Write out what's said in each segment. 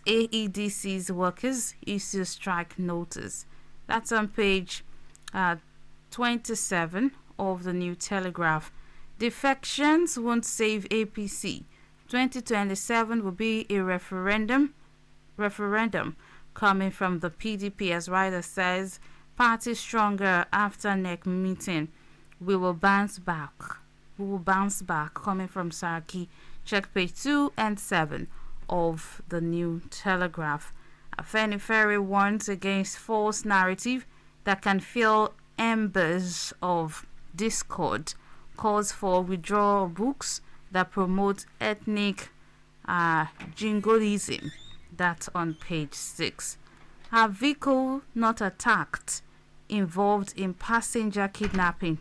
AEDC's workers issue strike notice. That's on page 27 of the New Telegraph. Defections won't save APC. 2027 will be a referendum coming from the PDP, as Ryder says. Party stronger after next meeting. We will bounce back. Coming from Saraki. Check page 2 and 7 of the New Telegraph. Afenifere warns against false narrative that can fuel embers of discord. Calls for withdrawal of books that promote ethnic jingoism. That's on page 6. A vehicle not attacked involved in passenger kidnapping,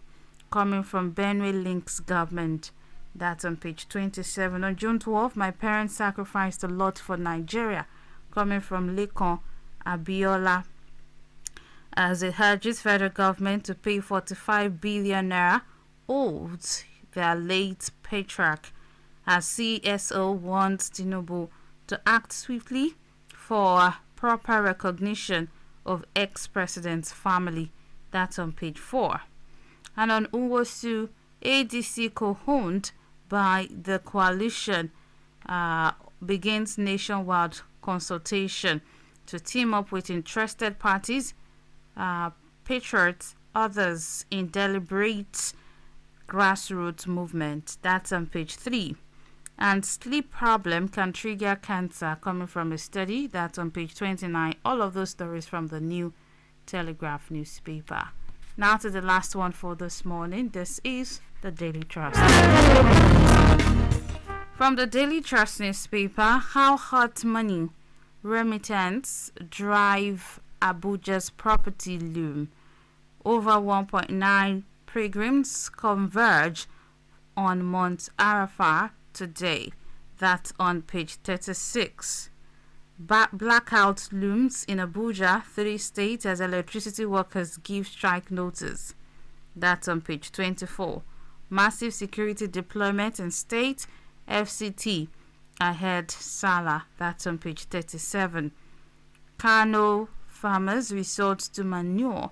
coming from Benue Links government. That's on page 27. On June 12, my parents sacrificed a lot for Nigeria, coming from Lekon Abiola, as it urges federal government to pay 45 billion naira owed their late patriarch, as CSO wants Tinubu to act swiftly for proper recognition of ex-president's family. That's on page 4. And on Uwosu, ADC co-owned by the coalition begins nationwide consultation to team up with interested parties, patriots, others in deliberate grassroots movement. That's on page 3. And sleep problem can trigger cancer, coming from a study. That's on page 29. All of those stories from the New Telegraph newspaper. Now to the last one for this morning. This is the Daily Trust. From the Daily Trust newspaper, how hot money remittance drive Abuja's property loom. Over 1.9 pilgrims converge on Mount Arafah today. That's on page 36. Blackout looms in Abuja, 3 states, as electricity workers give strike notice. That's on page 24. Massive security deployment in state, FCT ahead Salah. That's on page 37. Kano farmers resort to manure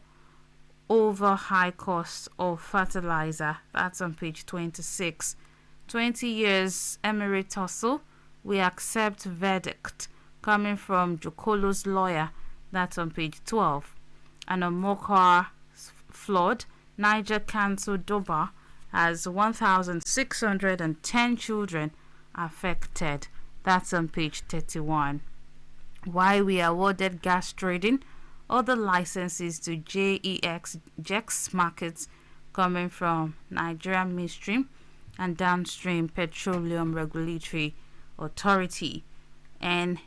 over high cost of fertilizer. That's on page 26. 20 years Emirate tussle, we accept verdict, coming from Jokolo's lawyer. That's on page 12. And on Mokwa flood, Niger cancelled Doba as 1,610 children affected. That's on page 31. Why we awarded gas trading other licenses to JEX markets, coming from Nigerian Midstream and Downstream Petroleum Regulatory Authority, NMDPRA.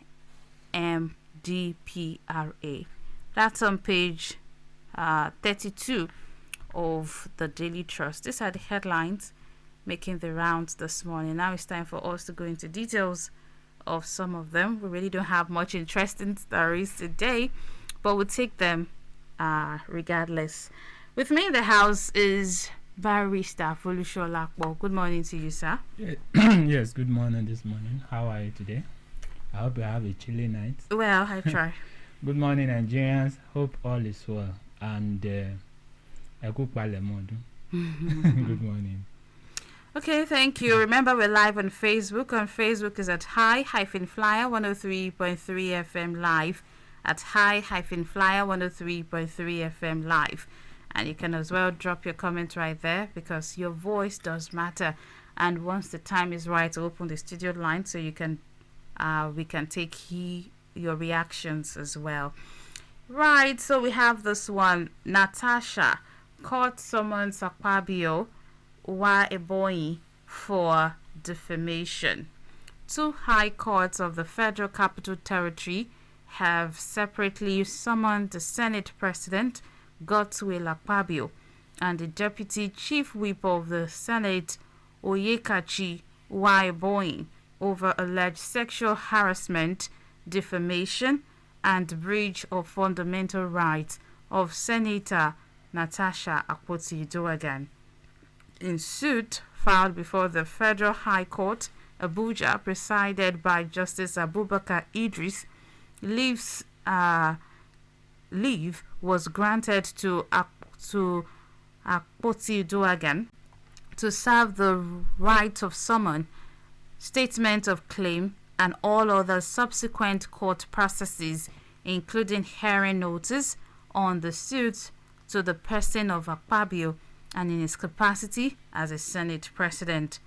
That's on page 32 of the Daily Trust. These are the headlines making the rounds this morning. Now it's time for us to go into details of some of them. We really don't have much interesting stories today, but we'll take them regardless. With me in the house is Barrister Folusho Lakbo. Good morning to you, sir. Yes, good morning this morning. How are you today? I hope you have a chilly night. Well, I try. Good morning, Nigerians. Hope all is well. And good morning. Okay, thank you. Remember, we're live on Facebook. On Facebook is at I-FLIER 103.3 FM live. At I-FLIER 103.3 FM live. And you can as well drop your comment right there, because your voice does matter. And once the time is right, to open the studio line so you can, we can take your reactions as well. Right, so we have this one. Natasha court summons Akpabio Oyedele for defamation. 2 high courts of the Federal Capital Territory have separately summoned the Senate President Godswill Akpabio and the Deputy Chief Whip of the Senate Oyekachi Oyedele over alleged sexual harassment, defamation, and breach of fundamental rights of Senator Natasha Akpoti-Uduaghan. In suit filed before the Federal High Court, Abuja, presided by Justice Abubakar Idris, leave was granted to Akpoti Uduaghan to serve the right of summon, statement of claim, and all other subsequent court processes, including hearing notice on the suit to the person of Akpabio and in his capacity as a Senate President.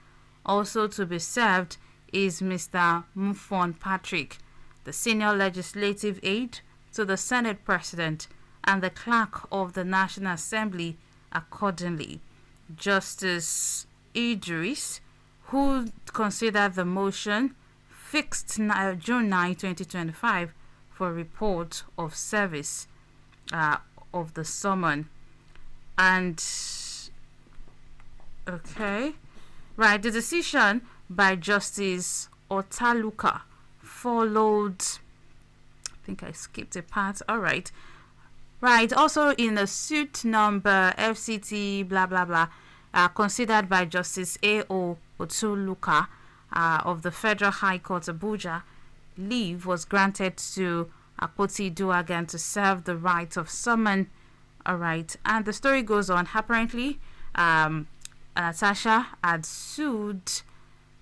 Also to be served is Mr. Mufon Patrick, the senior legislative aide to the Senate President and the clerk of the National Assembly accordingly. Justice Idris, who considered the motion, fixed June 9, 2025 for report of service of the summon. And okay, right, the decision by Justice Otaluka followed, I think I skipped a part, all right. Right, also in a suit number FCT blah blah blah, considered by Justice A.O. Otuluka of the Federal High Court Abuja, leave was granted to Akpoti Uduaghan to serve the right of summon. Alright, and the story goes on. Apparently, Natasha had sued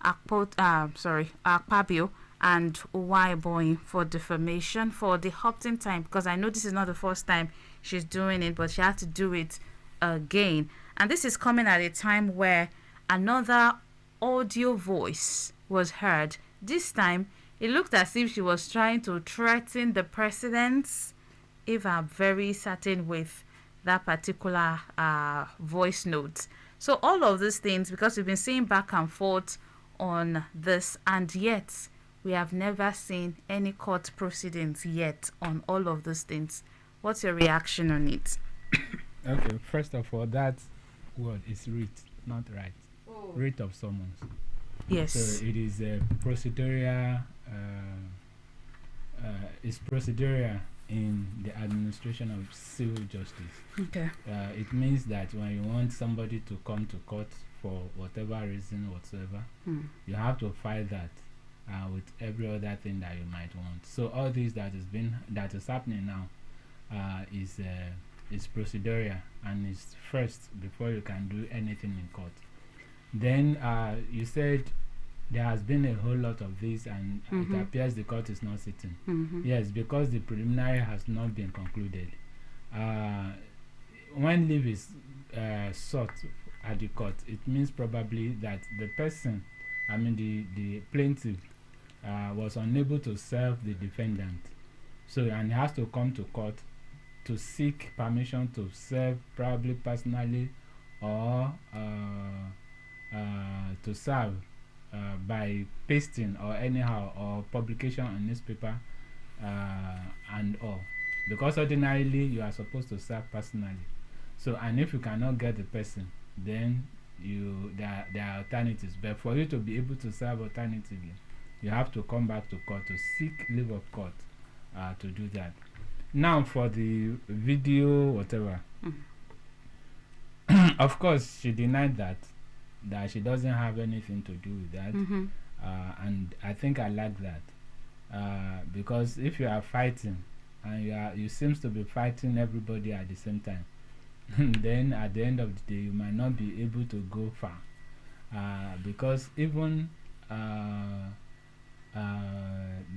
Akpabio and Uwaiboy for defamation for the opting time, because I know this is not the first time she's doing it, but she had to do it again. And this is coming at a time where another audio voice was heard. This time, it looked as if she was trying to threaten the president, if I'm very certain with that particular voice note. So all of these things, because we've been seeing back and forth on this, and yet we have never seen any court proceedings yet on all of these things. What's your reaction on it? Okay, first of all, that word is writ, not right. Oh. Writ of summons. Yes. So it is a procedural. It's procedural in the administration of civil justice. Okay. It means that when you want somebody to come to court for whatever reason whatsoever, you have to file that with every other thing that you might want. So all this that is happening now is procedural, and it's first before you can do anything in court. Then you said there has been a whole lot of this, and it appears the court is not sitting. Yes, because the preliminary has not been concluded. When leave is sought at the court, it means probably that the person, I mean the plaintiff, was unable to serve the defendant. So, and he has to come to court to seek permission to serve, probably personally, or to serve by pasting or anyhow, or publication on newspaper and all. Because ordinarily you are supposed to serve personally. So, and if you cannot get the person, then there are alternatives. But for you to be able to serve alternatively, you have to come back to court to seek leave of court to do that. Now for the video, whatever. Of course, she denied that she doesn't have anything to do with that. And I think I like that because if you are fighting and you seems to be fighting everybody at the same time, then at the end of the day you might not be able to go far because even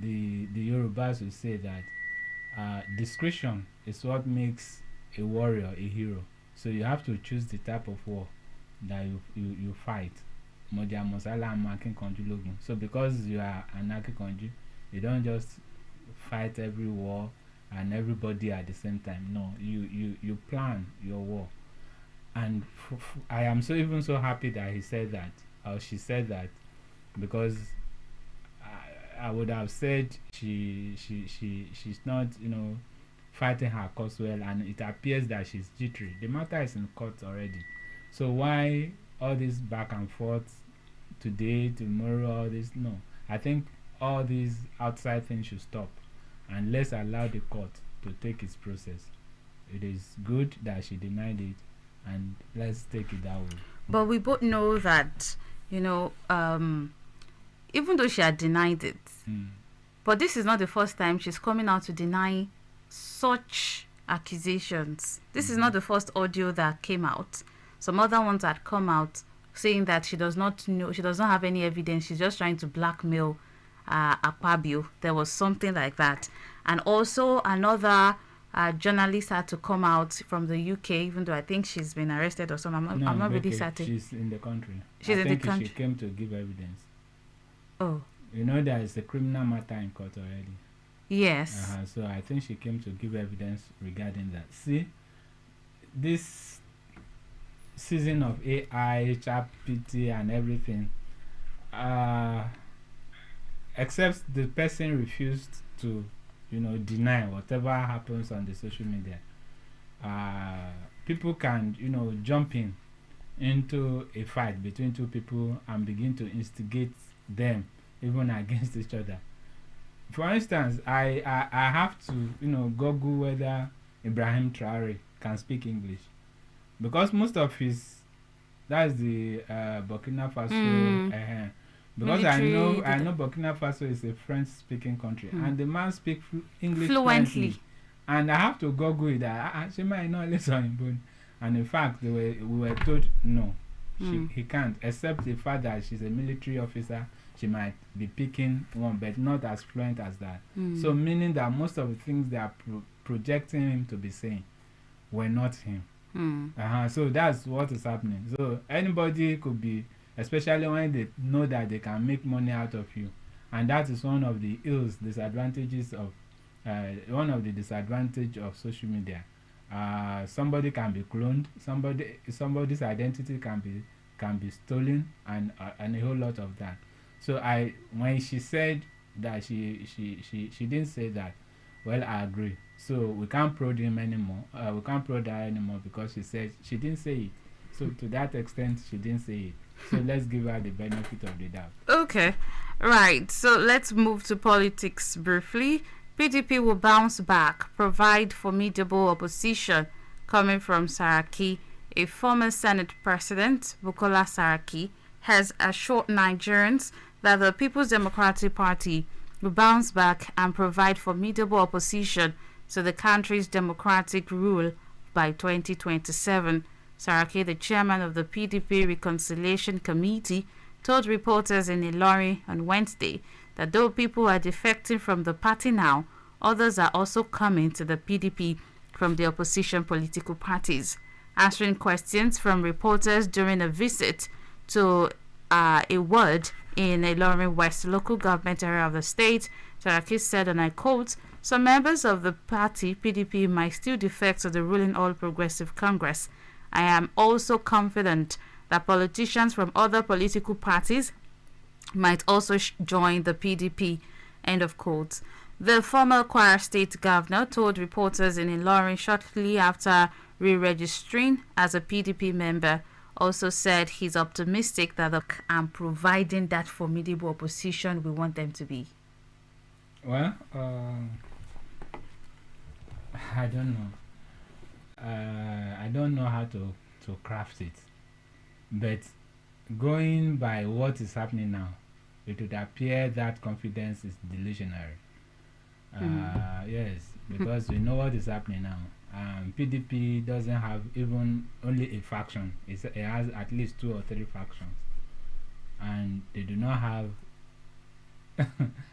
the Yorubas will say that discretion is what makes a warrior a hero. So you have to choose the type of war that you fight. So because you are an Akikonji, you don't just fight every war and everybody at the same time. No, you plan your war. And I am even so happy that he said that, or she said that, because I would have said she's not, fighting her cause well, and it appears that she's jittery. The matter is in court already. So why all this back and forth today, tomorrow, all this? No. I think all these outside things should stop, and let's allow the court to take its process. It is good that she denied it, and let's take it that way. But we both know that, even though she had denied it, But this is not the first time she's coming out to deny such accusations. This is not the first audio that came out. Some other ones had come out saying that she does not know, she does not have any evidence. She's just trying to blackmail Akpabio. There was something like that. And also another journalist had to come out from the UK, even though I think she's been arrested or something. I'm not really certain. She's in the country. She's in the country. She came to give evidence. Oh. You know there is a criminal matter in court already. Yes. So I think she came to give evidence regarding that. See, this season of AI, ChatGPT and everything, except the person refused to, deny whatever happens on the social media, people can, jump into a fight between two people and begin to instigate them even against each other. For instance, I have to, Google whether Ibrahim Traore can speak English, because most of his, that's the Burkina Faso, because military, I know Burkina Faso is a French-speaking country, and the man speaks English fluently, and I have to Google it. She might not listen, and in fact, we were told no, he can't, except the fact that she's a military officer. She might be picking one, but not as fluent as that. So meaning that most of the things they are projecting him to be saying were not him. So that's what is happening. So anybody could be, especially when they know that they can make money out of you, and that is one of the disadvantages of social media. Somebody can be cloned. Somebody's identity can be stolen, and a whole lot of that. So when she said that she didn't say that, well, I agree. So we can't prod him anymore. We can't prod her anymore because she said she didn't say it. So to that extent, she didn't say it. So let's give her the benefit of the doubt. Okay, right. So let's move to politics briefly. PDP will bounce back, provide formidable opposition, coming from Saraki. A former Senate President, Bukola Saraki, has assured Nigerians that the People's Democratic Party will bounce back and provide formidable opposition to the country's democratic rule by 2027. Saraki, the chairman of the PDP Reconciliation Committee, told reporters in Ilorin on Wednesday that though people are defecting from the party now, others are also coming to the PDP from the opposition political parties. Answering questions from reporters during a visit to a ward in Ilorin West local government area of the state, Saraki said, and I quote, "Some members of the party, PDP, might still defect to the ruling All Progressive Congress. I am also confident that politicians from other political parties might also join the PDP," end of quote. The former Kwara State governor told reporters in Ilorin shortly after re-registering as a PDP member, also said he's optimistic that and providing that formidable opposition we want them to be. Well, I don't know. I don't know how to craft it, but going by what is happening now, it would appear that confidence is delusionary. Yes, because we know what is happening now. PDP doesn't have even only a faction. It has at least 2 or 3 factions, and they do not have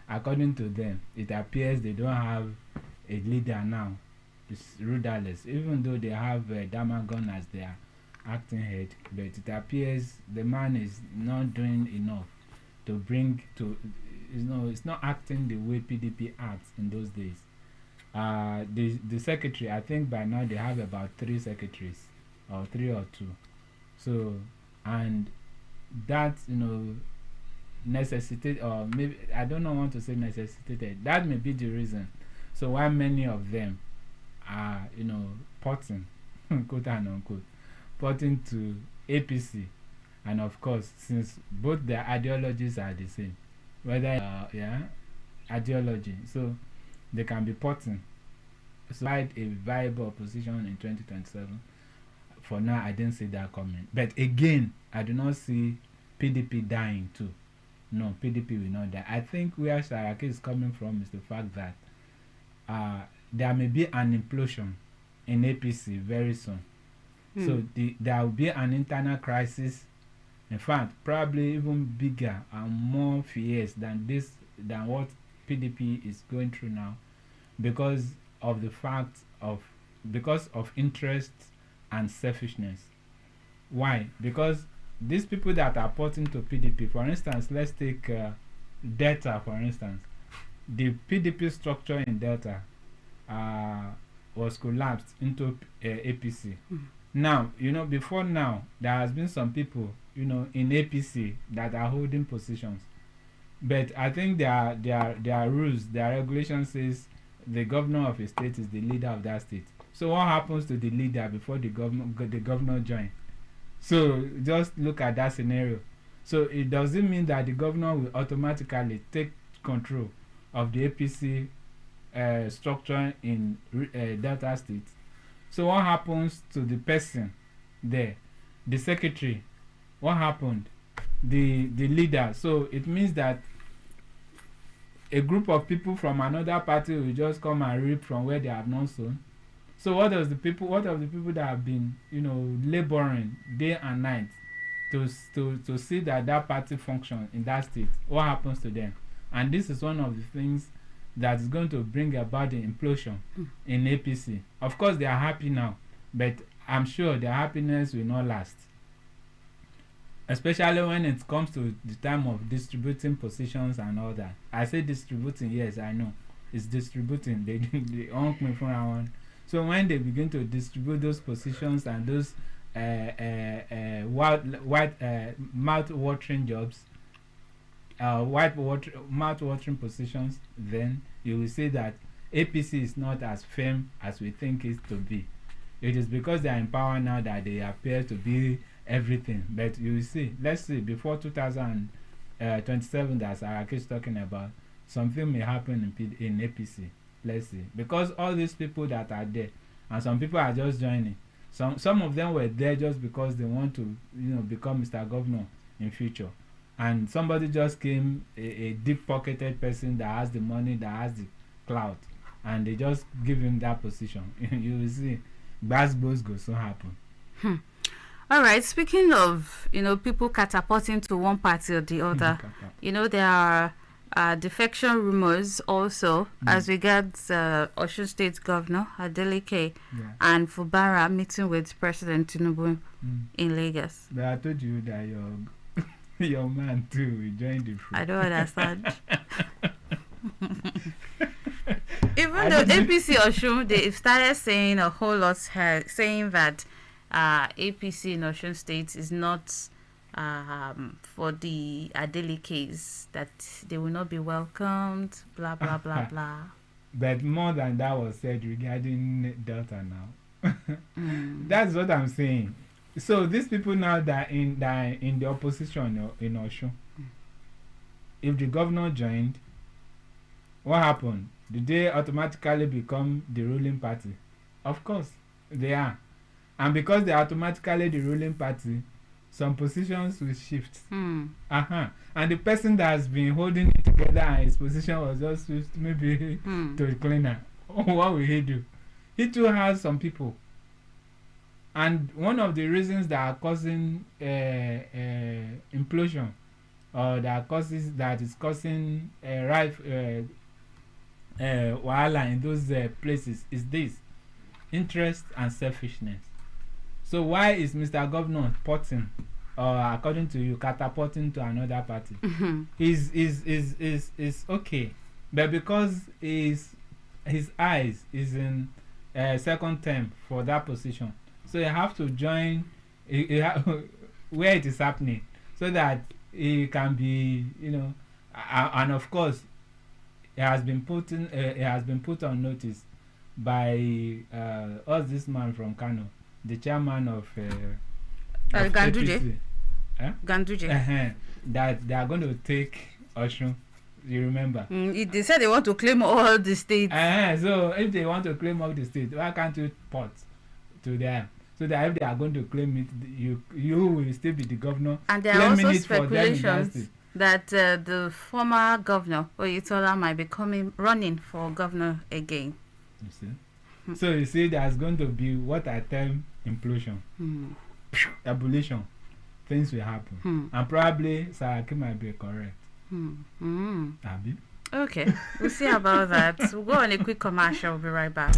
according to them, it appears they don't have a leader now. It's rudderless, even though they have Damagon as their acting head, but it appears the man is not doing enough to bring to, it's not acting the way PDP acts in those days. The secretary, I think by now they have about 3 secretaries, or 3 or 2. So, and that, necessitated, or maybe, I don't know want to say necessitated, that may be the reason. So why many of them are, potting, quote and unquote, potting to APC. And of course, since both their ideologies are the same, whether, ideology, so they can be potting. So, a viable opposition in 2027. For now, I didn't see that coming. But again, I do not see PDP dying too. no, PDP will not die. I think where Saraki is coming from is the fact that there may be an implosion in APC very soon. So there will be an internal crisis. In fact, probably even bigger and more fierce than what PDP is going through now, because of interest and selfishness. Why? Because these people that are porting to PDP, for instance, let's take Delta, for instance. The PDP structure in Delta was collapsed into APC. Now, before now, there has been some people, in APC that are holding positions. But I think their rules, their regulation says the governor of a state is the leader of that state. So what happens to the leader before the governor joins? So just look at that scenario. So it doesn't mean that the governor will automatically take control of the APC structure in Delta State. So what happens to the person there? The secretary. What happened? The leader. So it means that a group of people from another party will just come and reap from where they have not sown. So what of the people that have been, laboring day and night to see that party function in that state? What happens to them? And this is one of the things that is going to bring about the implosion in APC. Of course, they are happy now, but I'm sure their happiness will not last. Especially when it comes to the time of distributing positions and all that. I say distributing, yes, I know. It's distributing. They own me from around. So when they begin to distribute those positions and those mouth-watering jobs, mouth-watering positions, then you will see that APC is not as firm as we think it to be. It is because they are in power now that they appear to be everything. But you will see, let's see, before 2027 that Saraki is talking about, something may happen in APC. Let's see, because all these people that are there, and some people are just joining. Some of them were there just because they want to, become Mr. Governor in future. And somebody just came, a deep-pocketed person that has the money, that has the clout, and they just give him that position. You will see, Gbasgbos go so happen. All right. Speaking of, people catapulting to one party or the other, there are defection rumors also as regards Osun State Governor Adeleke and Fubara meeting with President Tinubu in Lagos. But I told you that your man too will join the group. I don't understand. Even though APC Osun, they started saying a whole lot, saying that APC in Osun State is not for the Adelekes, that they will not be welcomed, blah blah blah blah. But more than that was said regarding Delta now. That's what I'm saying. So these people now that in the opposition in Osun, if the governor joined, what happened? Did they automatically become the ruling party? Of course they are, and because they are automatically the ruling party, some positions will shift. And the person that has been holding it together and his position was just switched maybe to the cleaner. What will he do? He too has some people. And one of the reasons that are causing implosion, or that is causing wahala in those places, is this: interest and selfishness. So why is Mr. Governor porting, or according to you, catapulting to another party? Is okay, but because his eyes is in second term for that position, so you have to join where it is happening, so that he can be, and of course, it has been put on notice by us, this man from Kano, the chairman of Ganduje. That they are going to take Osun. You remember? They said they want to claim all the states. So if they want to claim all the states, why can't you port to them? So that if they are going to claim it, you will still be the governor. And there are also speculations that the former governor Oyetola might be running for governor again. You see? So you see, there's going to be what I term implosion, ebullition. Things will happen, and probably Saraki might be correct. Abi? Okay, we'll see about that. We'll go on a quick commercial. We'll be right back.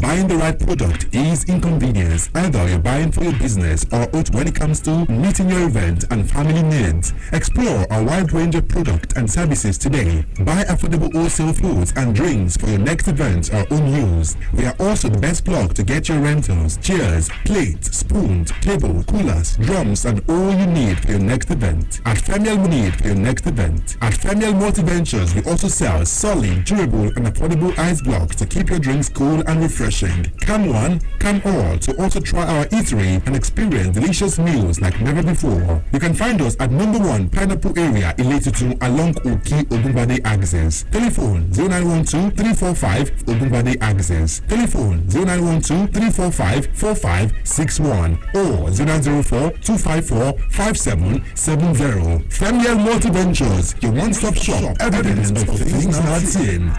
Buying the right product is inconvenience. Either you're buying for your business or when it comes to meeting your event and family needs. Explore a wide range of products and services today. Buy affordable wholesale foods and drinks for your next event or own use. We are also the best plug to get your rentals, chairs, plates, spoons, table, coolers, drums, and all you need for your next event. At Femial Need for your next event. At Femial Multiventures, we also sell solid, durable, and affordable ice blocks to keep your drinks cool and refreshing. Come one, come all to also try our eatery and experience delicious meals like never before. You can find us at number 1 Pineapple Area in Letutu along Oki Ogunbade Access. Telephone 0912-345 Ogunbade Access. Telephone 0912-345-4561 or 0904-254-5770. Femial Multiventures, your one-stop shop, evidence of things not seen.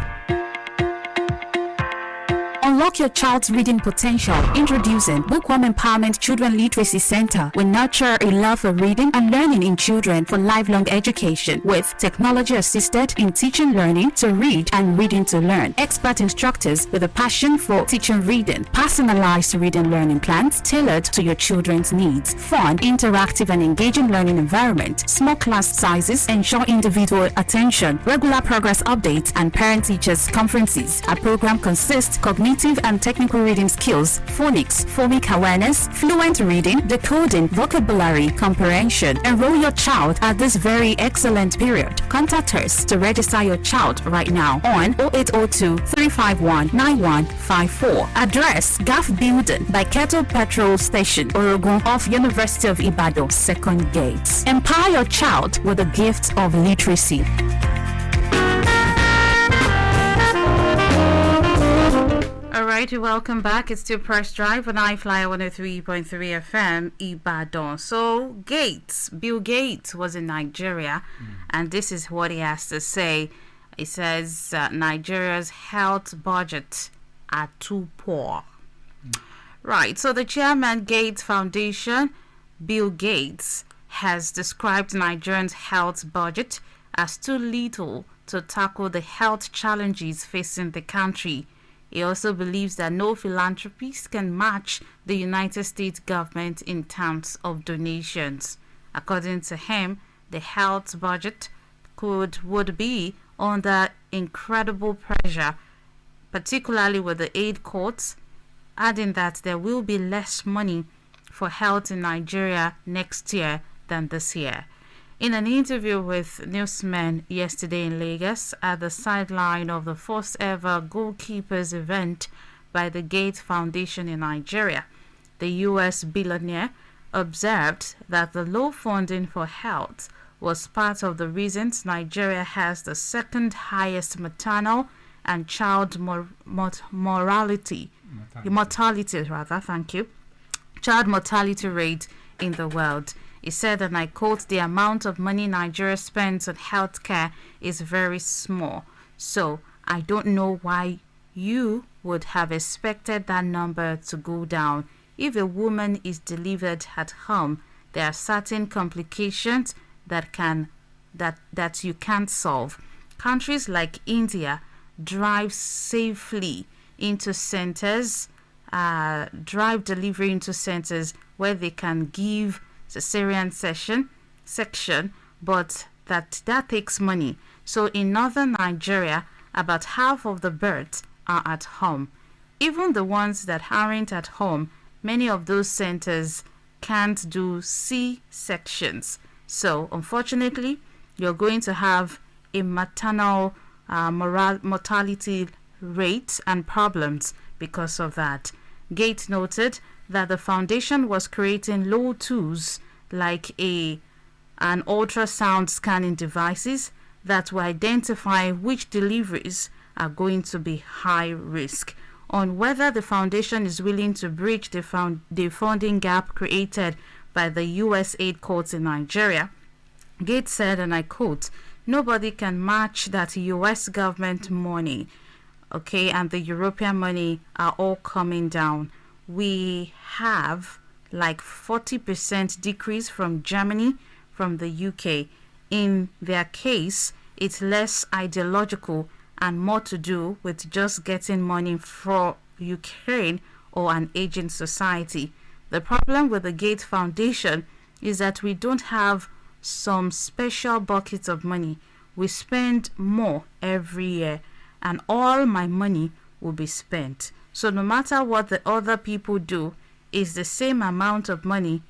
Unlock your child's reading potential. Introducing Bookworm Empowerment Children Literacy Center. We nurture a love for reading and learning in children for lifelong education with technology assisted in teaching learning to read and reading to learn. Expert instructors with a passion for teaching reading. Personalized reading learning plans tailored to your children's needs. Fun, interactive and engaging learning environment. Small class sizes ensure individual attention. Regular progress updates and parent-teachers conferences. Our program consists cognitive and technical reading skills, phonics, phomic awareness, fluent reading, decoding, vocabulary comprehension. Enroll your child at this very excellent period. Contact us to register your child right now on 0802-351-9154. Address GAF Building by Kettle Petrol Station, Orogun off University of Ibadan, Second Gate. Empower your child with the gift of literacy. Alright, welcome back. It's still Press Drive on I-FLIER 103.3 FM, Ibadan. So, Bill Gates was in Nigeria, and this is what he has to say. He says Nigeria's health budget are too poor. Right, so the chairman, Gates Foundation, Bill Gates, has described Nigeria's health budget as too little to tackle the health challenges facing the country. He also believes that no philanthropist can match the United States government in terms of donations. According to him, the health budget would be under incredible pressure, particularly with the aid cuts, adding that there will be less money for health in Nigeria next year than this year. In an interview with newsmen yesterday in Lagos at the sideline of the first ever goalkeepers event by the Gates Foundation in Nigeria, the U.S. billionaire observed that the low funding for health was part of the reasons Nigeria has the second highest maternal and child mortality rate in the world. He said, and I quote, "The amount of money Nigeria spends on healthcare is very small. So I don't know why you would have expected that number to go down. If a woman is delivered at home, there are certain complications that you can't solve. Countries like India drive safely into centers, drive delivery into centers where they can give cesarean section, but that takes money. So in northern Nigeria, about half of the births are at home. Even the ones that aren't at home, many of those centers can't do C-sections. So unfortunately, you're going to have a maternal mortality rate and problems because of that." Gates noted that the foundation was creating low tools like an ultrasound scanning devices that will identify which deliveries are going to be high risk. On whether the foundation is willing to bridge the funding gap created by the U.S. aid cuts in Nigeria, Gates said, and I quote, "Nobody can match that US government money, okay, and the European money are all coming down. We have like 40% decrease from Germany, from the UK. In their case, it's less ideological and more to do with just getting money for Ukraine or an aging society. The problem with the Gates Foundation is that we don't have some special buckets of money. We spend more every year, and all my money will be spent. So no matter what the other people do, it's the same amount of money.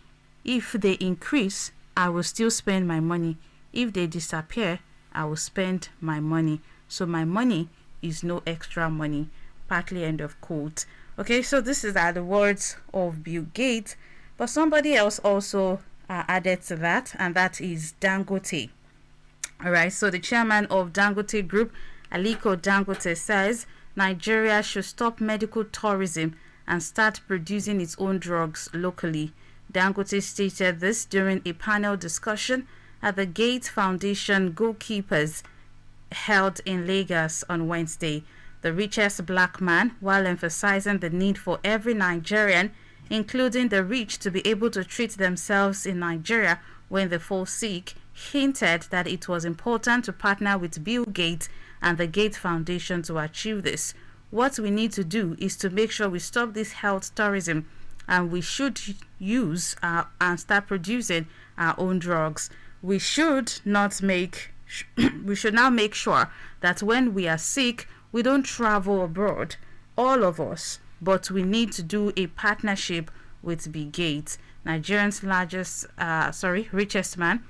If they increase, I will still spend my money. If they disappear, I will spend my money. So my money is no extra money." Partly end of quote. Okay, so this is the words of Bill Gates, but somebody else also added to that, and that is Dangote. Alright, so the chairman of Dangote Group, Aliko Dangote, says Nigeria should stop medical tourism and start producing its own drugs locally. Dangote stated this during a panel discussion at the Gates Foundation Goalkeepers held in Lagos on Wednesday. The richest black man, while emphasizing the need for every Nigerian, including the rich, to be able to treat themselves in Nigeria when they fall sick, hinted that it was important to partner with Bill Gates and the Gates Foundation to achieve this. What we need to do is to make sure we stop this health tourism, and we should use and start producing our own drugs. We should not make we should now make sure that when we are sick, we don't travel abroad, all of us, but we need to do a partnership with Bill Gates, Nigeria's richest man.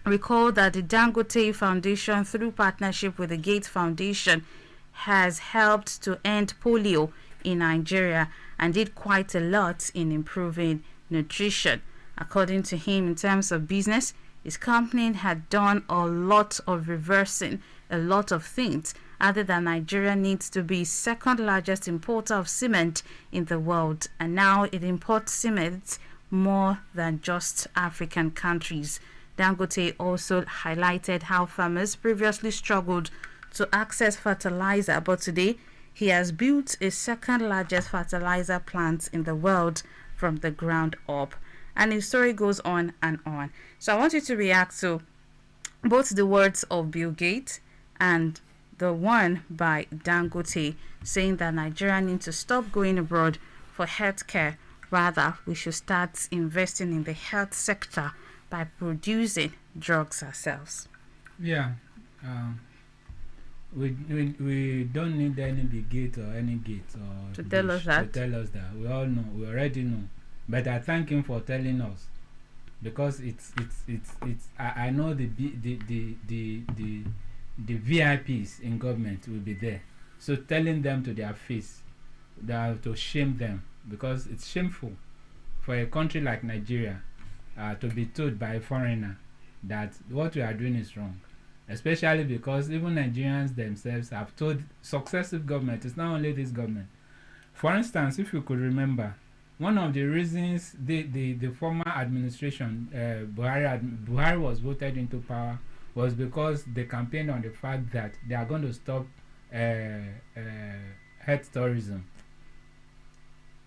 Recall that the Dangote Foundation, through partnership with the Gates Foundation, has helped to end polio in Nigeria and did quite a lot in improving nutrition. According to him, in terms of business, his company had done a lot of reversing a lot of things, other than Nigeria needs to be second largest importer of cement in the world, and now it imports cement more than just African countries. Dangote also highlighted how farmers previously struggled to access fertilizer, but today he has built a second largest fertilizer plant in the world from the ground up. And his story goes on and on. So I want you to react to both the words of Bill Gates and the one by Dangote, saying that Nigeria needs to stop going abroad for healthcare. Rather, we should start investing in the health sector by producing drugs ourselves. Yeah. We don't need any big gate or any gate or to tell us that. We all know. We already know. But I thank him for telling us, because it's I know the VIPs in government will be there. So telling them to their face, that to shame them, because it's shameful for a country like Nigeria to be told by a foreigner that what we are doing is wrong. Especially because even Nigerians themselves have told successive governments, it's not only this government. For instance, if you could remember, one of the reasons the former administration, Buhari was voted into power, was because they campaigned on the fact that they are going to stop health tourism.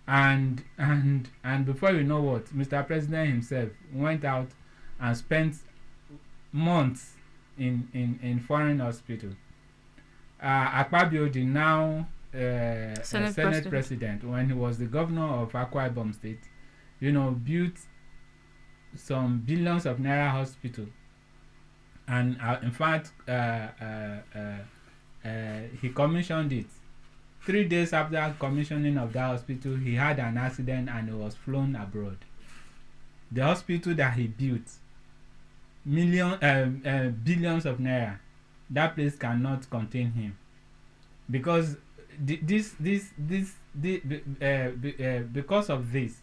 And before you know what, Mr. President himself went out and spent months in foreign hospital. Akpabio, the now Senate President, when he was the governor of Akwa Ibom State, built some billions of naira hospital, and in fact he commissioned it. 3 days after commissioning of that hospital, he had an accident and he was flown abroad. The hospital that he built, billions of naira, that place cannot contain him, because because of this,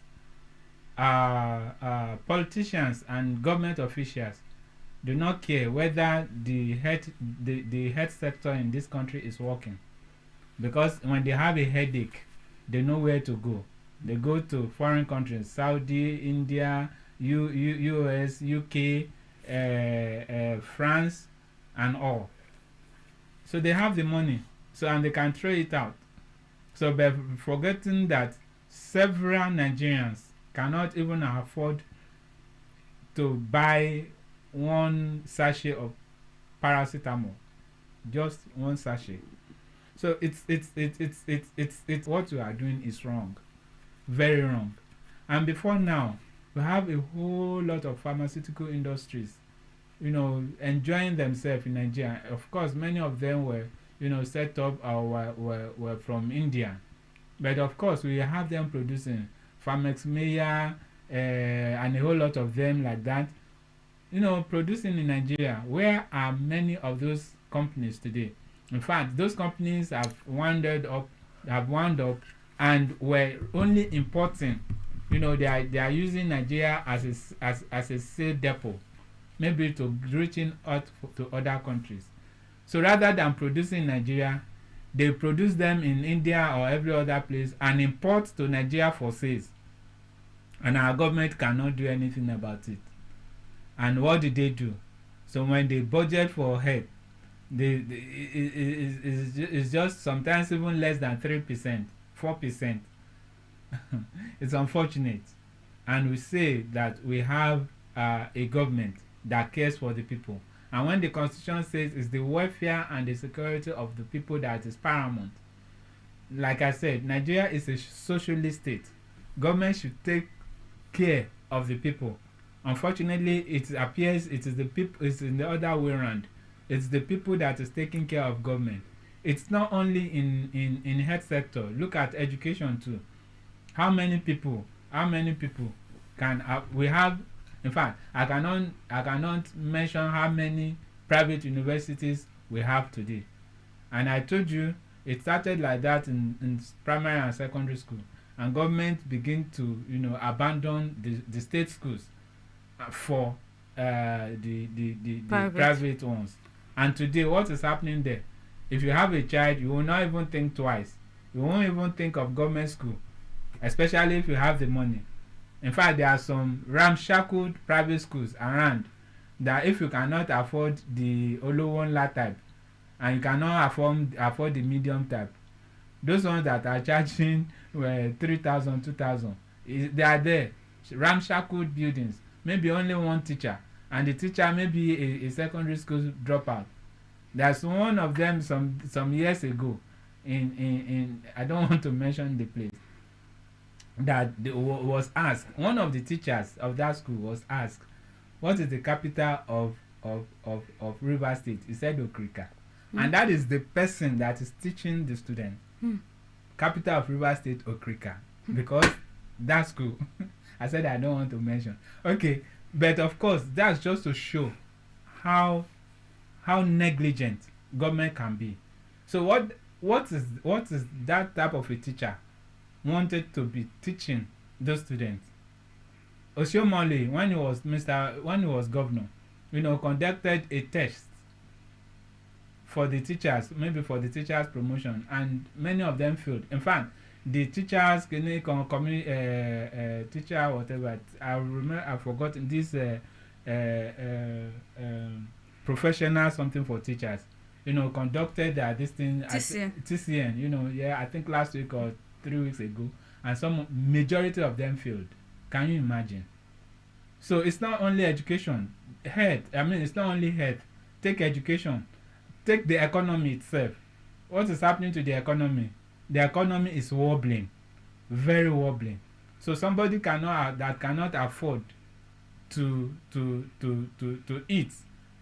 politicians and government officials do not care whether the health sector in this country is working, because when they have a headache, they know where to go. They go to foreign countries, Saudi, India, US, UK, France and all. So they have the money, so and they can throw it out. So by forgetting that several Nigerians cannot even afford to buy one sachet of paracetamol, just one sachet. So it's what you are doing is wrong, very wrong. And before now, we have a whole lot of pharmaceutical industries, enjoying themselves in Nigeria. Of course, many of them were, set up or were from India. But of course, we have them producing Pharmex Meyer and a whole lot of them like that, producing in Nigeria. Where are many of those companies today? In fact, those companies have wound up and were only importing. They are using Nigeria as a sale depot, maybe to reaching out to other countries. So rather than producing in Nigeria, they produce them in India or every other place and import to Nigeria for sales. And our government cannot do anything about it. And what did they do? So when they budget for help, it's just sometimes even less than 3%, 4%. It's unfortunate. And we say that we have a government that cares for the people. And when the Constitution says it's the welfare and the security of the people that is paramount, like I said, Nigeria is a socialist state. Government should take care of the people. Unfortunately, it appears it is the people. It's in the other way around. It's the people that is taking care of government. It's not only in health sector. Look at education too. How many people can we have? In fact, I cannot mention how many private universities we have today. And I told you it started like that in primary and secondary school, and government begin to abandon the state schools for the private ones. And today, what is happening there? If you have a child, you will not even think twice. You won't even think of government school, especially if you have the money. In fact, there are some ramshackled private schools around that if you cannot afford the Olowonla type and you cannot afford the medium type, those ones that are charging 3,000, 2,000, they are there. Ramshackled buildings, maybe only one teacher, and the teacher may be a secondary school dropout. There's one of them some years ago in I don't want to mention the place, that was asked, one of the teachers of that school was asked, what is the capital of River State? He said Okrika. And that is the person that is teaching the student. Capital of River State, Okrika. Because that school, I said I don't want to mention. Okay, but of course that's just to show how negligent government can be. So what is that type of a teacher wanted to be teaching those students? Oshiomhole, when he was governor, conducted a test for the teachers, maybe for the teachers promotion, and many of them failed. In fact, the teachers, teacher whatever, I've forgotten this professional something for teachers, conducted this thing TCN, I think last week or 3 weeks ago, and some majority of them failed. Can you imagine? So it's not only education, it's not only health. Take education, take the economy itself. What is happening to the economy? The economy is wobbling, very wobbling. So somebody that cannot afford to eat,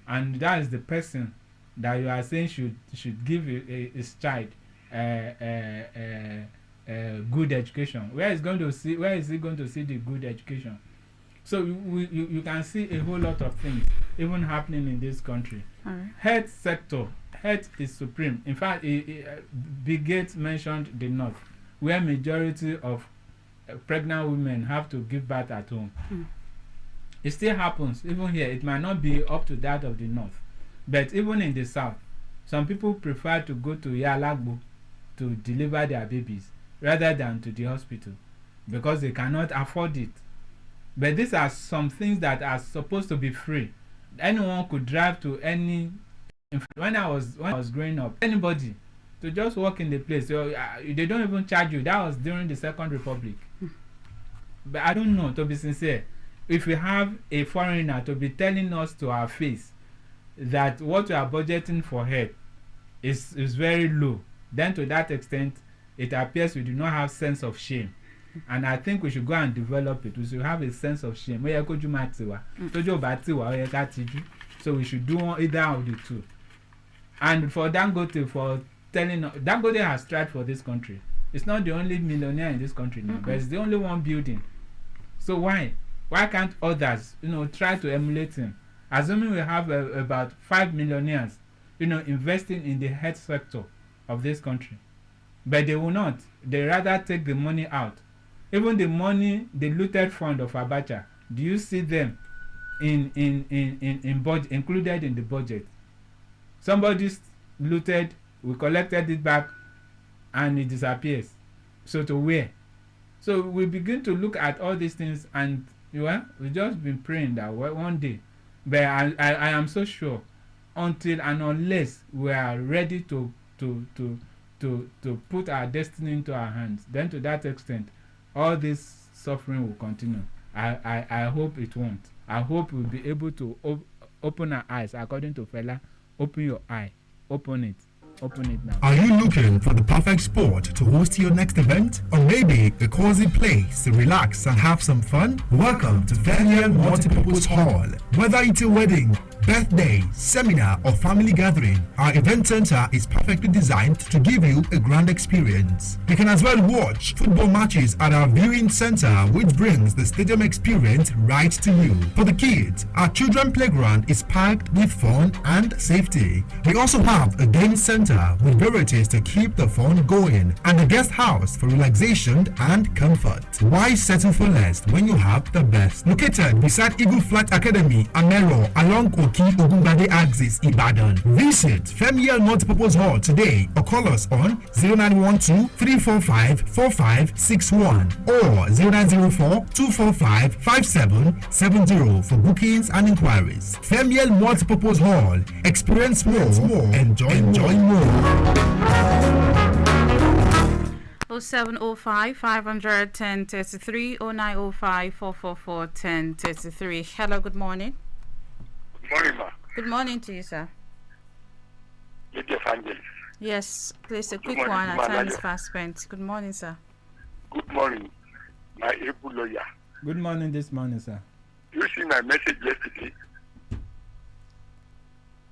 and that is the person that you are saying should give his child good education. Where is he going to see the good education? So you can see a whole lot of things even happening in this country. Health sector, health is supreme. In fact, Bill Gates mentioned the North, where majority of pregnant women have to give birth at home. It still happens even here. It might not be up to that of the North, but even in the South, some people prefer to go to Yalagbo to deliver their babies rather than to the hospital because they cannot afford it. But these are some things that are supposed to be free, anyone could drive to any. When I was growing up, anybody to just walk in the place, so, they don't even charge you. That was during the Second Republic. But I don't know, to be sincere, if we have a foreigner to be telling us to our face that what we are budgeting for head is very low, then to that extent it appears we do not have sense of shame. And I think we should go and develop it. We should have a sense of shame. So we should do either of the two. And for Dangote, for telling us, Dangote has tried for this country. It's not the only millionaire in this country now, but it's the only one building. So why can't others, try to emulate him? Assuming we have about 5 millionaires, investing in the health sector of this country, but they will not. They rather take the money out. Even the money, the looted fund of Abacha, do you see them in budget, included in the budget? Somebody looted, we collected it back, and it disappears. So to where? So we begin to look at all these things, and we just been praying that one day. But I am so sure, until and unless we are ready to put our destiny into our hands, then to that extent, all this suffering will continue. I hope it won't. I hope we'll be able to open our eyes. According to Fela, open your eye. Open it. Open it now. Are you looking for the perfect spot to host your next event? Or maybe a cozy place to relax and have some fun? Welcome to I-FLIER Multipurpose Hall. Whether it's a wedding, birthday, seminar, or family gathering, our event center is perfectly designed to give you a grand experience. You can as well watch football matches at our viewing center, which brings the stadium experience right to you. For the kids, our children playground is packed with fun and safety. We also have a game center with varieties to keep the fun going, and a guest house for relaxation and comfort. Why settle for less when you have the best? Located beside Eagle Flight Academy, Amero, along Ogunbade axis, Ibadan. Visit I-FLIER Multipurpose Hall today or call us on 0912-345-4561 or 0904-245-5770 for bookings and inquiries. I-FLIER Multipurpose Hall. Experience more, enjoy more. 0705 500 1033 0905 444 1033. Hello, good morning. Good morning, ma. Good morning to you, sir. Lady Evangelist. Yes, please, a quick morning, one. Our Mama time is Layo. fast spent. Good morning, sir. Good morning, my able lawyer. Good morning this morning, sir. You see my message yesterday?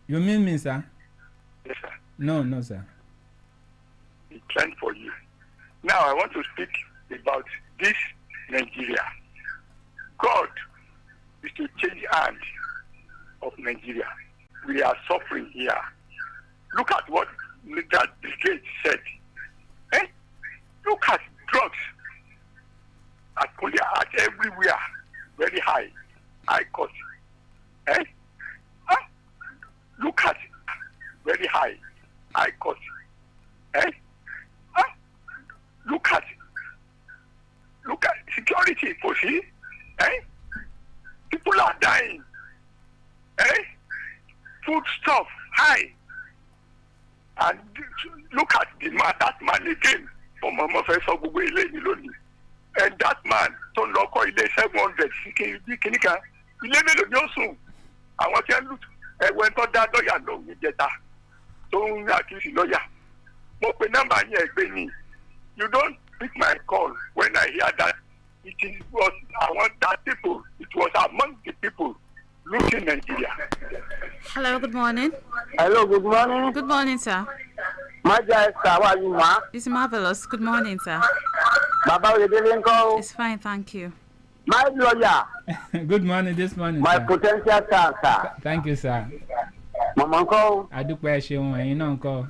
You mean me, sir? Yes, sir. No, sir. It planned for you. Now I want to speak about this Nigeria. God is to change hands of Nigeria. We are suffering here. Look at what that brigade said. Look at drugs at everywhere, very high cost. Look at very high cost. Look at security, Poshi. People are dying. Food stuff high. And look at the man, that man again from Professor Gugwe. And that man, Ton Loko, 700, Kinika, 11 of Yosun. I want to look. I went on that lawyer, no, we get that. Don't accuse lawyer. But the number here, you don't pick my call when I hear that was among that people. It was among the people looking Nigeria. Hello, good morning. Hello, good morning. Good morning, sir. My guy, how are you, ma? It's marvelous. Good morning, sir. Baba Oyedele nko. It's fine, thank you. My lawyer. Good morning this morning, My sir. potential sir. Thank you, sir. Mama nko. Adúpẹ́ ṣeun, ẹ̀yin náà ńkọ́?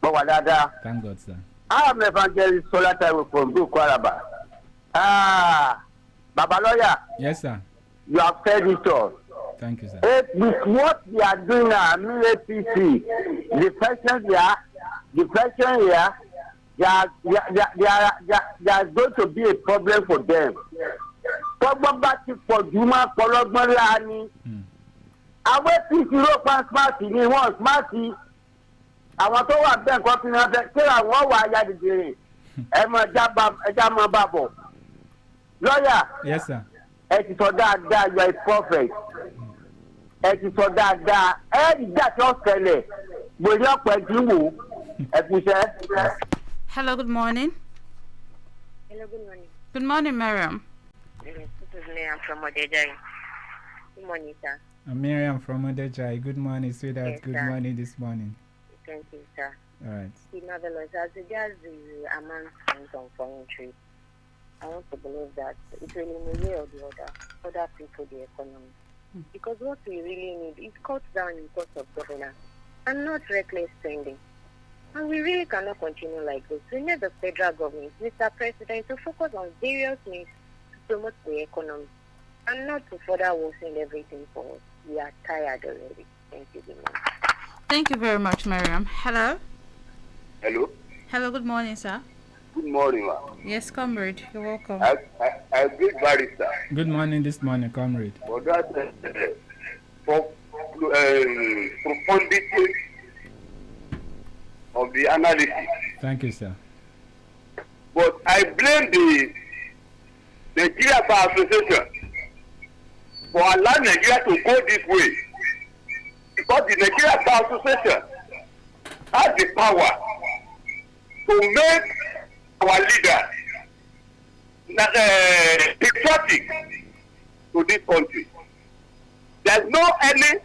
Mo wà dáadáa. Thank God, sir. I am Evangelist Solar Taiwo from Kwaraba. Baba lawyer. Yes, sir. You have said it all. Thank you, sir. With what they are doing now, APC, the person here, there is going to be a problem for them. àwọn apc ló pa smart ni wọ́n smart àwọn tó wà bẹ́ẹ̀ nǹkan fi hàn bẹ́ẹ̀ kí àwọn wà á ya dìdìrì ẹ mọ ẹja mọ bá bọ̀ lọ́ọ̀yà Yes, sir. ẹ ti sọ dáadáa you are a prophet ẹ ti sọ dáadáa ẹ ìjà tí ó ṣẹlẹ̀ gbòòrò ọ̀pọ̀ ẹ̀jú wò ẹ kú iṣẹ́. Hello, good morning. Hello, good morning. Good morning, Miriam. This is Miriam from Oyedele. Good morning, sir. I'm Miriam from Odejai. Good morning, sweetheart. Yes, Good sir. morning this morning. Thank you, sir. All right. Marvelous. As regards the amount spent on foreign trips, I want to believe that it will, in a way or the other people the economy. Because what we really need is cut down in cost of governance and not reckless spending. And we really cannot continue like this. We need the federal government, Mr. President, to focus on various means to promote the economy and not to further worsen everything for us. We are tired already. Thank you very much. Thank you very much, Miriam. Hello. Hello. Hello, good morning, sir. Good morning, ma. Yes, comrade. You're welcome. I greet barrister Good morning this morning, comrade. for that for profundity of the analysis. Thank you, sir. But I blame the Nigeria Bar Association for allowing Nigeria to go this way. Because the Nigeria Bar Association has the power to make our leaders patriotic to this country. There's no any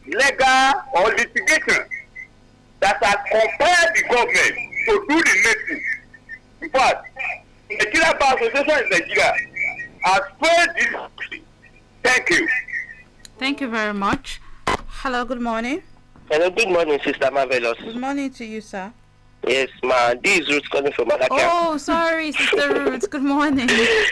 legal or litigation that has compelled the government to do the needful. In fact, the Nigeria Bar Association in Nigeria has failed this. Thank you. Thank you very much. Hello, good morning. Hello, good morning, Sister Marvelous. Good morning to you, sir. Yes, ma. This is Ruth calling from Malakia. Oh, sorry, Sister Ruth. Good morning.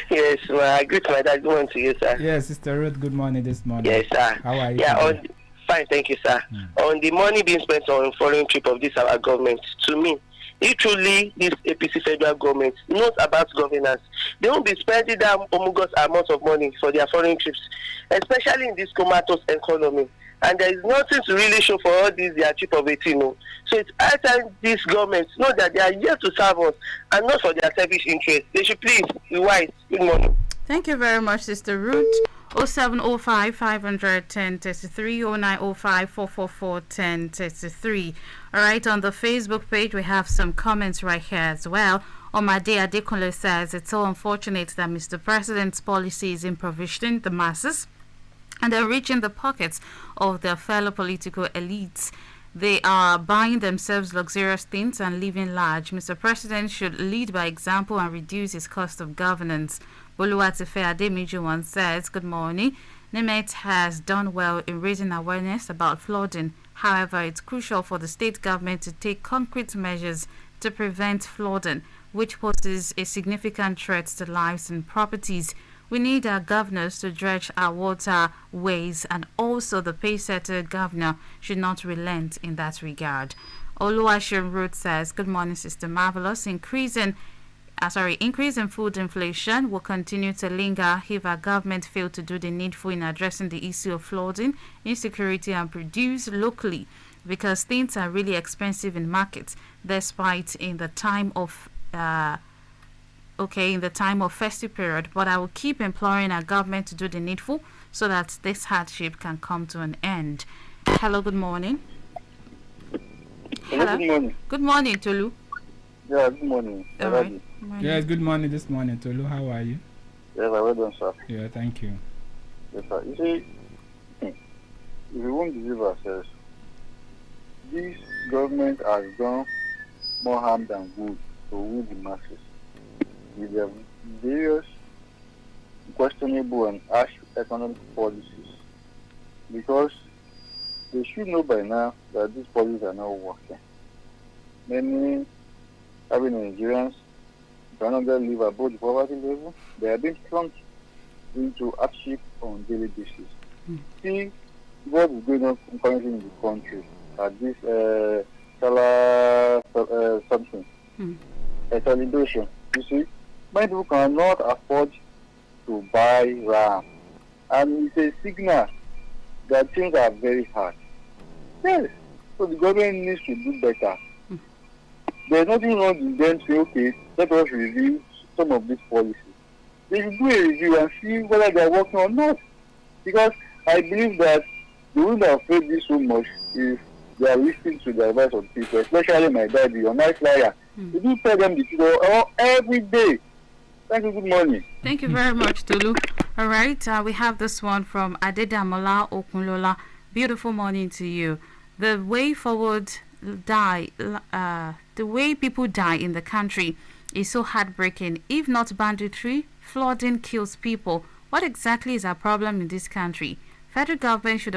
Yes, ma. I greet my dad. Good morning to you, sir. Yes, Sister Ruth, good morning this morning. Yes, sir. How are you? Yeah, today? fine, thank you, sir. On the money being spent on foreign trip of this our government, to me, if truly this APC federal government knows about governance, they won't be spending that humongous amount of money for their foreign trips, especially in this comatose economy. And there is nothing to really show for all these their trip of 18. So it's high time these governments know that they are here to serve us and not for their selfish interests. They should please be wise. Good morning. Thank you very much, Sister Ruth. 0705 510 33 0905 444 1033. All right, on the Facebook page, we have some comments right here as well. Omade Adekunle says it's so unfortunate that Mr. President's policy is impoverishing the masses and they're reaching the pockets of their fellow political elites. They are buying themselves luxurious things and living large. Mr. President should lead by example and reduce his cost of governance. Boluwatife Ademiju once says, good morning. NIMET has done well in raising awareness about flooding. However, it's crucial for the state government to take concrete measures to prevent flooding, which poses a significant threat to lives and properties. We need our governors to dredge our waterways, and also the pace-setter governor should not relent in that regard. Oluwaseun Root says, good morning, Sister Marvelous. Increase in food inflation will continue to linger if our government fail to do the needful in addressing the issue of flooding, insecurity, and produce locally, because things are really expensive in markets, despite in the time of festive period. But I will keep imploring our government to do the needful so that this hardship can come to an end. Hello, good morning. Hello, good morning. Good morning, Tolu. Yeah, good morning. All right. Yes, good morning this morning, Tolu. How are you? Yes, I well done, sir. Yeah, thank you. Yes, sir. You see, if we won't deceive ourselves, this government has done more harm than good to win the masses with their various questionable and harsh economic policies, because they should know by now that these policies are not working. Many having Nigerians cannot live above the poverty level. They are being plunged into hardship on a daily basis. See what is going on currently in the country at this something, a celebration. You see, many people cannot afford to buy RAM, and it's a signal that things are very hard. Yes. So the government needs to do better. There's nothing wrong in them saying, okay, let us review some of these policies. They should do a review and see whether they are working or not. Because I believe that the one that afraid this so much is they are listening to the advice of people, especially my daddy on I-FLIER. We do tell them the truth every day. Thank you, good morning. Thank you very much, Tolu. All right, we have this one from Adedamola Okunlola. Beautiful morning to you. The way forward the way people die in the country is so heartbreaking. If not banditry, flooding kills people. What exactly is our problem in this country? Federal government should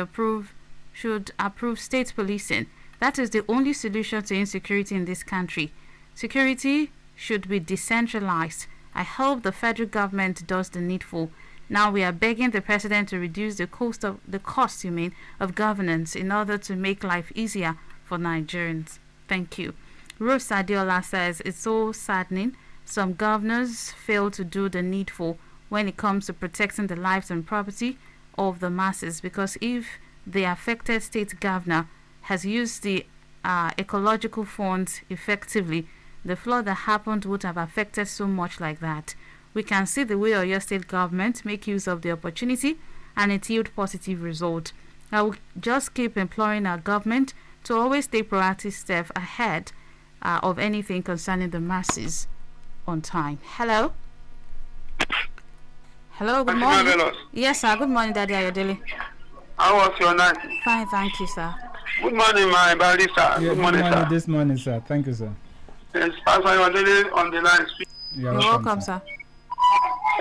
approve state policing. That is the only solution to insecurity in this country. Security should be decentralized. I hope the federal government does the needful. Now we are begging the president to reduce the cost of governance in order to make life easier for Nigerians. Thank you. Rose Adiola says it's so saddening. Some governors fail to do the needful when it comes to protecting the lives and property of the masses, because if the affected state governor has used the ecological funds effectively, the flood that happened would have affected so much like that. We can see the way your state government make use of the opportunity and it yield positive result. I will just keep imploring our government to always take proactive steps ahead of anything concerning the masses on time. Hello? Hello, good morning. Yes, sir. Good morning, Daddy Ayodele. How was your night? Fine, thank you, sir. Good morning, my barista. Yeah, good morning, sir. This morning, sir. Thank you, sir. Yes, Pastor Oyedele on the line. You're welcome, sir.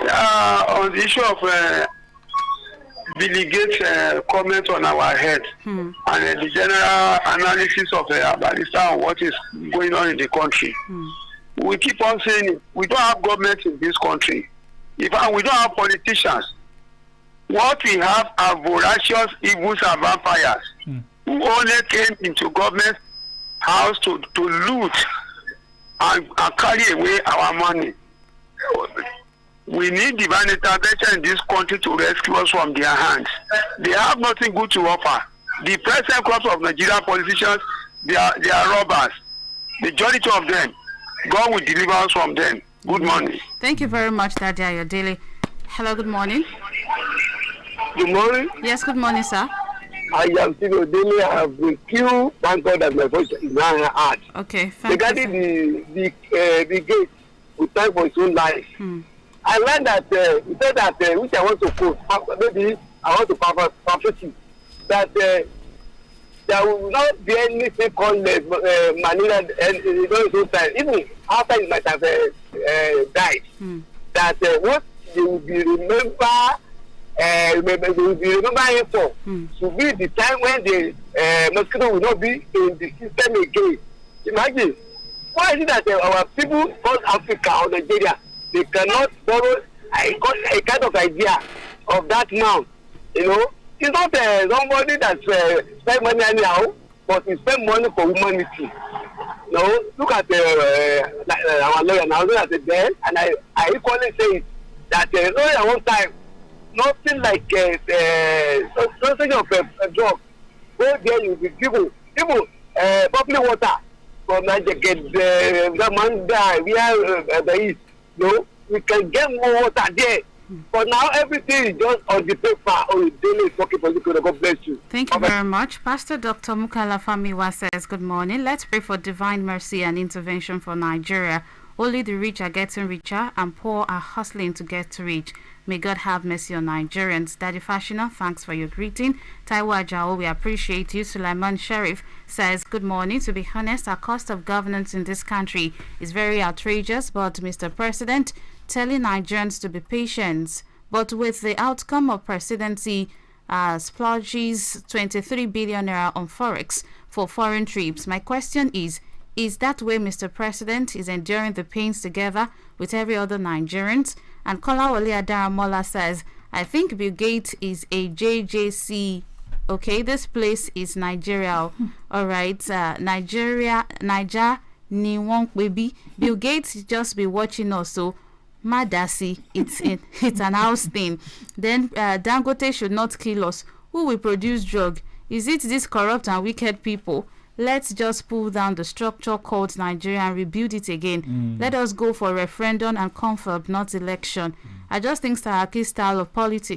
On the issue of Billy Gates' comment on our head and the general analysis of barista on what is going on in the country. We keep on saying we don't have government in this country. In fact, we don't have politicians. What we have are voracious evils and vampires who only came into government house to loot and carry away our money. We need divine intervention in this country to rescue us from their hands. They have nothing good to offer. The present crop of Nigerian politicians, they are robbers. Majority of them, God will deliver us from them. Good morning. Thank you very much, Daddy Ayodele. Hello, good morning. Good morning. Yes, good morning, sir. I am still Oyedele. I have been killed. Thank God that my voice is now hard. Okay, thank regarding you. The gate, we thank for his own life. I learned that he said that which I want to quote, maybe I want to paraphrase that there will not be anything called malaria in those time. Even after he might have died, that what they will be they will be remembering for to be the time when the mosquito will not be in the system again. Imagine, why is it that our people called Africa or Nigeria, they cannot borrow a kind of idea of that now? You know, it's not somebody that spend money anyhow, but he spend money for humanity. You know, look at our lawyer now, look at the there, and I equally say it, that only at one time, nothing like something of a drug. Go there, you will be given even public water from the man die where there is. No, we can get more water there. But now everything is just on the paper or the daily talking for you. God bless you. Thank you very much. Pastor Dr. Mukala Famiwa says, good morning. Let's pray for divine mercy and intervention for Nigeria. Only the rich are getting richer and poor are hustling to get rich. May God have mercy on Nigerians. Daddy Fashina, thanks for your greeting. Taiwa Ajao, we appreciate you. Sulaiman Sheriff says, good morning. To be honest, our cost of governance in this country is very outrageous, but Mr. President, telling Nigerians to be patient. But with the outcome of presidency, splurges 23 billion naira on forex for foreign trips. My question is that way Mr. President is enduring the pains together with every other Nigerians? And Kolawole Adaramola says, I think Bill Gates is a JJC. Okay, this place is Nigeria. All right, Niger, Niwon baby. Bill Gates just be watching us, so Madasi, it's an house thing. Then Dangote should not kill us. Who will produce drug? Is it these corrupt and wicked people? Let's just pull down the structure called Nigeria and rebuild it again. Let us go for referendum and confirm, not election. I just think Saraki's style of politics